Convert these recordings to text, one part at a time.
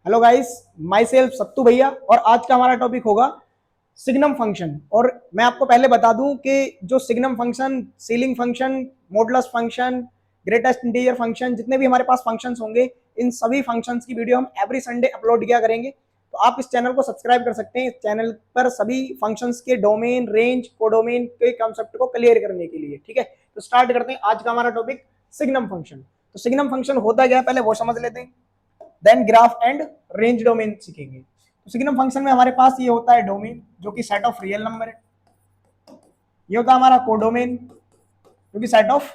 Hello guys, my self सत्तू भैया। और आज का हमारा टॉपिक होगा सिग्नम फंक्शन। और मैं आपको पहले बता दूं कि जो signum function, ceiling function, modulus function, greatest integer function, जितने भी हमारे पास फंक्शंस होंगे, इन सभी फंक्शंस की वीडियो हम एवरी संडे अपलोड किया करेंगे। तो आप इस चैनल को सब्सक्राइब कर सकते हैं। इस चैनल पर सभी फंक्शंस के डोमेन, रेंज, कोडोमेन के कॉन्सेप्ट को क्लियर करने के लिए। ठीक है, तो स्टार्ट करते हैं आज का हमारा टॉपिक सिग्नम फंक्शन। तो सिग्नम फंक्शन होता क्या है पहले वो समझ लेते हैं, then graph and range domain सीखेंगे। तो सिग्नम फंक्शन में हमारे पास ये होता है डोमेन, जो कि सेट ऑफ रियल नंबर है। ये होता है हमारा कोडोमेन, जो कि सेट ऑफ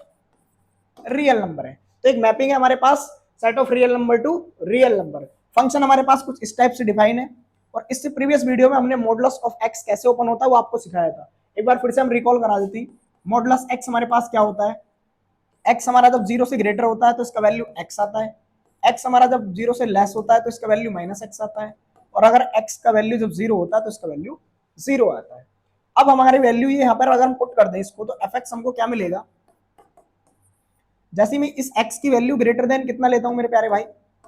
रियल नंबर है। तो एक मैपिंग है हमारे पास set of real number to real number. Function हमारे पास कुछ इस टाइप से डिफाइन है। और इससे प्रीवियस वीडियो में हमने मॉडुलस ऑफ एक्स कैसे ओपन होता है वो आपको सिखाया था। एक बार फिर से हम रिकॉल करा देते हैं। मॉडुलस एक्स हमारे पास क्या होता है, एक्स हमारा जब 0 से ग्रेटर होता है तो इसका वैल्यू एक्स आता है। एक्स हमारा जब 0 से लेस होता है तो इसका वैल्यू माइनस एक्स आता है। और अगर एक्स का वैल्यू जब 0 होता है तो इसका वैल्यू 0 आता है। अब हमारी वैल्यू ये यहाँ पर अगर हम पुट कर दें इसको, तो एफ एक्स हमको क्या मिलेगा, जैसे मैं इस एक्स की वैल्यू ग्रेटर देन कितना लेता हूं मेरे प्यारे भाई,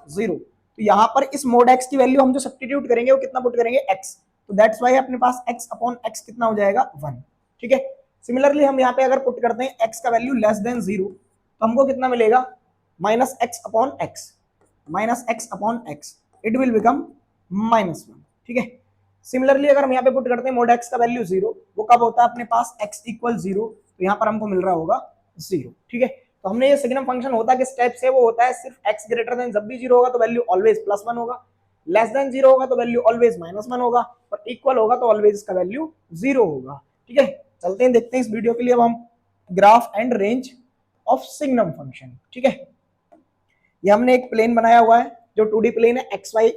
0। तो यहाँ पर इस मोड एक्स की वैल्यू हम जो सब्स्टिट्यूट करेंगे वो कितना पुट करेंगे, एक्स। तो दैट्स वाई अपने पास एक्स अपॉन एक्स कितना हो जाएगा, 1। ठीक है, सिमिलरली हम यहाँ पे अगर पुट करते हैं एक्स का वैल्यू लेस देन 0, तो हमको कितना मिलेगा, minus x upon x, minus x upon x, it will become -1। ठीक है, सिमिलरली अगर हम यहाँ पे पुट करते हैं मोड एक्स का वैल्यू 0, वो कब होता है अपने पास x इक्वल 0, तो यहाँ पर हमको मिल रहा होगा 0। ठीक है, तो हमने ये सिग्नम फंक्शन होता किस टाइप से, वो होता है सिर्फ x ग्रेटर देन, जब भी 0 होगा तो वैल्यू ऑलवेज +1 होगा, लेस देन 0 होगा तो वैल्यू ऑलवेज -1 होगा, और इक्वल होगा तो ऑलवेज इसका वैल्यू 0 होगा। ठीक है, चलते हैं देखते हैं इस वीडियो के लिए अब हम graph and range of signum function. ठीक है, ये हमने एक प्लेन बनाया हुआ है जो 2D प्लेन है, XY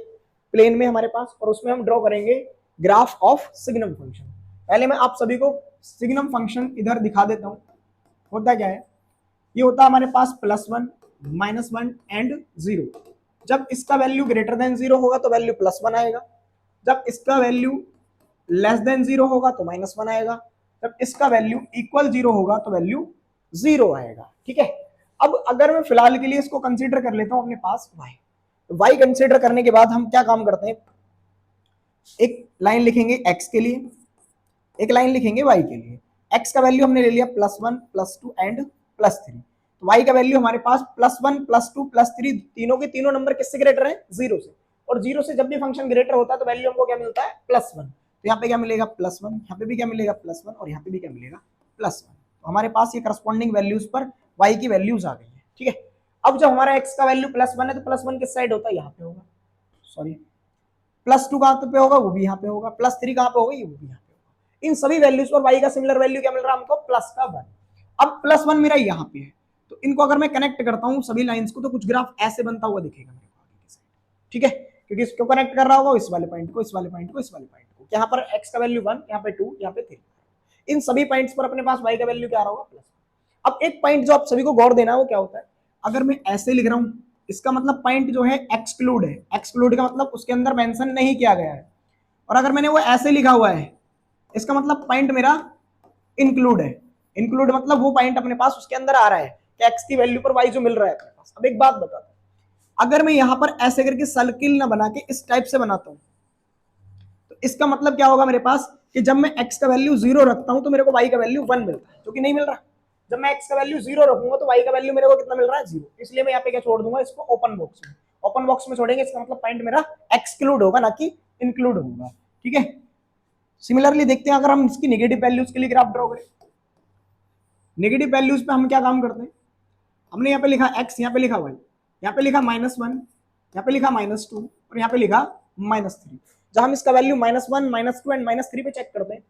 प्लेन में हमारे पास, और उसमें हम ड्रॉ करेंगे ग्राफ ऑफ सिग्नम फंक्शन। पहले मैं आप सभी को सिग्नम फंक्शन इधर दिखा देता हूं। होता क्या है, ये होता है हमारे पास +1, -1 एंड 0। जब इसका वैल्यू ग्रेटर देन 0 होगा तो वैल्यू +1 आएगा, जब इसका वैल्यू लेस देन 0 होगा तो -1 आएगा, जब इसका वैल्यू इक्वल 0 होगा तो वैल्यू 0 आएगा। ठीक है, अब अगर मैं फिलहाल के लिए इसको कंसीडर कर लेता हूं अपने पास y कंसीडर करने के बाद हम क्या काम करते हैं, एक लाइन लिखेंगे x के लिए, एक लाइन लिखेंगे y के लिए। x का वैल्यू हमने ले लिया +1, +2 एंड +3। तो y का वैल्यू हमारे पास +1, +2, +3, तीनों के तीनों नंबर किससे ग्रेटर हैं, 0 से। और 0 से जब भी फंक्शन ग्रेटर होता है तो वैल्यू हमको क्या मिलता है, +1। तो यहाँ पे क्या मिलेगा, +1, यहाँ पे भी क्या मिलेगा, +1, और यहाँ पे भी क्या मिलेगा, +1। तो हमारे पास ये करस्पॉन्डिंग वैल्यूज पर y की वैल्यूज आ गई है। ठीक है, अब जब हमारा x का वैल्यू +1 है तो +1 किस साइड होता है, यहाँ पे होगा, सॉरी, +2 कहां पे होगा, वो भी यहाँ पे होगा, +3 कहां पे होगा, ये वो भी यहाँ पे होगा। इन सभी वैल्यूज पर y का सिमिलर वैल्यू क्या मिल रहा है हमको, +1। अब +1 मेरा यहाँ पे है, तो इनको अगर मैं कनेक्ट करता हूँ सभी लाइंस को, तो कुछ ग्राफ ऐसे बनता हुआ दिखेगा मेरे को आगे की साइड। ठीक है, क्योंकि इसको कनेक्ट कर रहा होगा इस वाले पॉइंट को, इस वाले पॉइंट को, इस वाले पॉइंट को। यहाँ पर x का वैल्यू 1, यहाँ पे 2, यहाँ पे 3, इन सभी पॉइंट्स पर अपने पास y का वैल्यू क्या आ रहा होगा, +1। अब एक पॉइंट जो आप सभी को गौर देना है वो क्या होता है, अगर मैं ऐसे लिख रहा हूं, इसका मतलब पॉइंट जो है एक्सक्लूड है। एक्सक्लूड का मतलब उसके अंदर मेंशन नहीं किया गया है। और अगर मैंने वो ऐसे लिखा हुआ है, इसका मतलब पॉइंट मेरा इंक्लूड है। इंक्लूड मतलब वो पॉइंट अपने पास उसके अंदर आ रहा है कि एक्स की वैल्यू पर वाई जो मिल रहा है अपने पास। अब एक बात बताता हूं, अगर मैं यहां पर ऐसे करके सर्किल ना बना के इस टाइप से बनाता हूं, तो इसका मतलब क्या होगा मेरे पास, कि जब मैं x का वैल्यू 0 रखता हूं तो मेरे को y का वैल्यू 1 मिलता है, जो कि नहीं मिल रहा। जब मैं x का वैल्यू 0 रखूंगा तो y का वैल्यू मेरे को कितना मिल रहा है, 0। इसलिए मैं यहाँ पे क्या छोड़ दूंगा, इसको ओपन बॉक्स में। ओपन बॉक्स में छोड़ेंगे, इसका मतलब पॉइंट मेरा एक्सक्लूड होगा, ना कि इंक्लूड होगा। ठीक है, सिमिलरली देखते हैं अगर हम इसकी नेगेटिव वैल्यूज के लिए ग्राफ ड्रॉ करें। नेगेटिव वैल्यूज पे हम क्या काम करते हैं, हमने यहाँ पे लिखा x, यहाँ पे लिखा y, यहाँ पे लिखा -1, यहाँ पे लिखा -2, और यहाँ पे लिखा -3। जब हम इसका वैल्यू -1, -2 एंड -3 पे चेक करते हैं,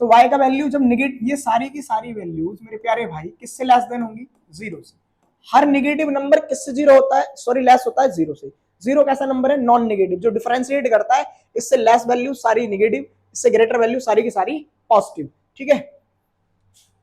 तो y का वैल्यू जब नेगेटिव, ये सारी की सारी वैल्यूज मेरे प्यारे भाई किससे लेस देन होंगी, 0 से। हर नेगेटिव नंबर किससे 0 होता है, सॉरी लेस होता है 0 से। 0 कैसा नंबर है, नॉन नेगेटिव, जो डिफरेंशिएट करता है, इससे लेस वैल्यू सारी नेगेटिव, इससे ग्रेटर वैल्यू सारी की सारी पॉजिटिव। ठीक है,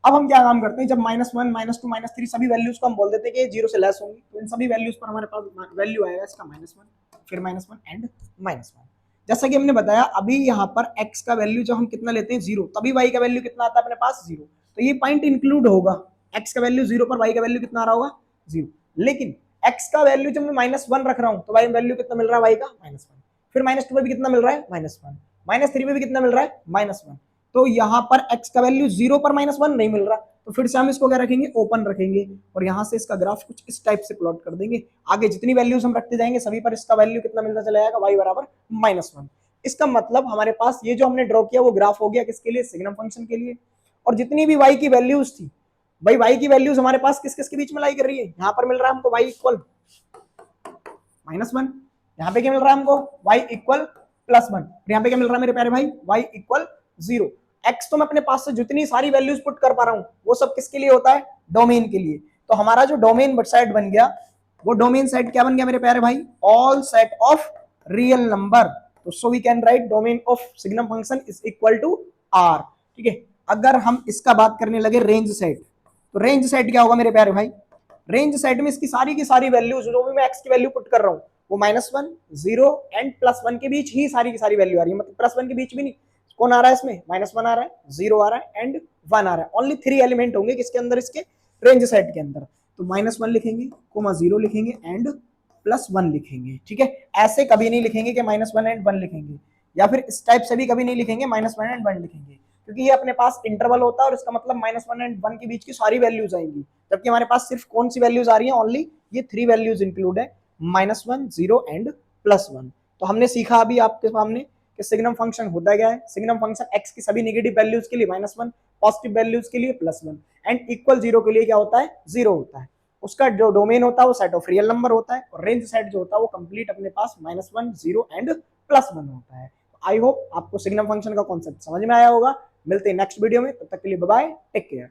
अब हम क्या काम करते हैं, जब -1, -2, -3 सभी वैल्यूज को हम बोल देते हैं कि 0 से लेस होंगी, तो इन सभी वैल्यूज पर हमारे पास वैल्यू आएगा इसका -1, फिर -1 एंड -1। जैसा कि हमने बताया अभी यहाँ पर x का वैल्यू जब हम कितना लेते हैं 0, तभी y का वैल्यू कितना आता है अपने पास, 0। तो ये पॉइंट इंक्लूड होगा, x का वैल्यू 0 पर y का वैल्यू कितना आ रहा होगा, 0। लेकिन x का वैल्यू जब मैं -1 रख रहा हूँ तो y वैल्यू कितना मिल रहा है, y का -1। फिर -2 पे भी कितना मिल रहा है, -1, -3 पे भी कितना मिल रहा है, -1। तो यहाँ पर x का वैल्यू 0 पर -1 नहीं मिल रहा, तो फिर से हम इसको क्या रखेंगे, ओपन रखेंगे, और यहाँ से इसका ग्राफ कुछ इस टाइप से प्लॉट कर देंगे। आगे जितनी वैल्यूज हम रखते जाएंगे सभी पर इसका वैल्यू कितना मिलता चला जाएगा, y बराबर -1। इसका मतलब हमारे पास ये जो हमने ड्रॉ किया वो ग्राफ हो गया किसके लिए, सिग्नम फंक्शन के लिए। और जितनी भी y की वैल्यूज थी, भाई y की वैल्यूज हमारे पास किस किस के बीच में लाई कर रही है, यहाँ पर मिल रहा है हमको y इक्वल -1, यहाँ पे क्या मिल रहा है हमको, y इक्वल +1, यहाँ पे क्या मिल रहा है मेरे प्यारे भाई, y इक्वल 0। x तो मैं अपने पास से जितनी सारी वैल्यूज पुट कर पा रहा हूँ वो सब किसके लिए होता है, डोमेन के लिए। तो हमारा जो डोमेन सेट बन गया, वो डोमेन सेट क्या बन गया मेरे प्यारे भाई, all set of real number. तो so we can write domain of signum function is equal to r। ठीक है, अगर हम इसका बात करने लगे रेंज सेट, तो रेंज सेट क्या होगा मेरे प्यारे भाई, रेंज सेट में इसकी सारी की सारी वैल्यूज जो भी मैं x की वैल्यू पुट कर रहा हूँ वो -1, 0 एंड +1 के बीच ही सारी की सारी वैल्यू आ रही है, मतलब +1 के बीच भी नहीं। कौन आ रहा है इसमें, -1 आ रहा है, 0 आ रहा है एंड 1 आ रहा है। ओनली 3 एलिमेंट होंगे किसके अंदर, इसके रेंज सेट के अंदर। तो -1 लिखेंगे, 0 लिखेंगे एंड +1 लिखेंगे। ठीक है, ऐसे कभी नहीं लिखेंगे कि -1 एंड 1 लिखेंगे, या फिर इस टाइप से भी कभी नहीं लिखेंगे -1 एंड 1 लिखेंगे, क्योंकि ये अपने पास इंटरवल होता है और इसका मतलब -1 एंड 1 के बीच की सारी वैल्यूज आएंगी, जबकि हमारे पास सिर्फ कौन सी वैल्यूज आ रही है, ओनली ये 3 वैल्यूज इंक्लूड है, -1, 0 एंड +1। तो हमने सीखा अभी आपके सामने कि सिग्नम फंक्शन होता क्या है। सिग्नम फंक्शन x की सभी नेगेटिव वैल्यूज के लिए -1, पॉजिटिव वैल्यूज के लिए +1 एंड इक्वल 0 के लिए क्या होता है, 0 होता है। उसका जो डोमेन होता है वो सेट ऑफ रियल नंबर होता है, और रेंज सेट जो होता है वो कंप्लीट अपने पास -1, 0 एंड +1 होता है। आई होप आपको सिग्नम फंक्शन का कॉन्सेप्ट समझ में आया होगा। मिलते हैं नेक्स्ट वीडियो में, तब तक के लिए बाय बाय, टेक केयर।